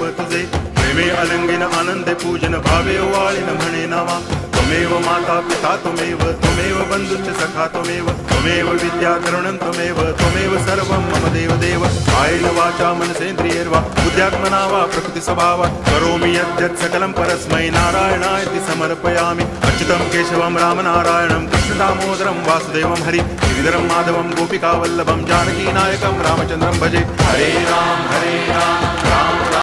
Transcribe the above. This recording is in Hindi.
रूप तुझे, प्रेमे अलंगिन आनंदे पूजन, भावे ओवाळीन म्हणे नावा. त्वमेव माता पिता त्वमेव, त्वमेव बंधुश्च सखा त्वमेव, त्वमेव विद्या तरुणं त्वमेव, त्वमेव सर्वं मम देव देव. कायेन वाचा मनसेन्द्रियैर्वा बुद्ध्यात्मना वा प्रकृति स्वभावात् करोमि यद्यत् सकलं परस्मै नारायणायति समर्पयामि. अच्युतं केशवं रामनारायणं कृष्ण दामोदरं वासुदेवं हरि गिरिधरं माधवं गोपिकावल्लभं जानकीनायकं रामचन्द्रं भजे. हरे राम राम राम.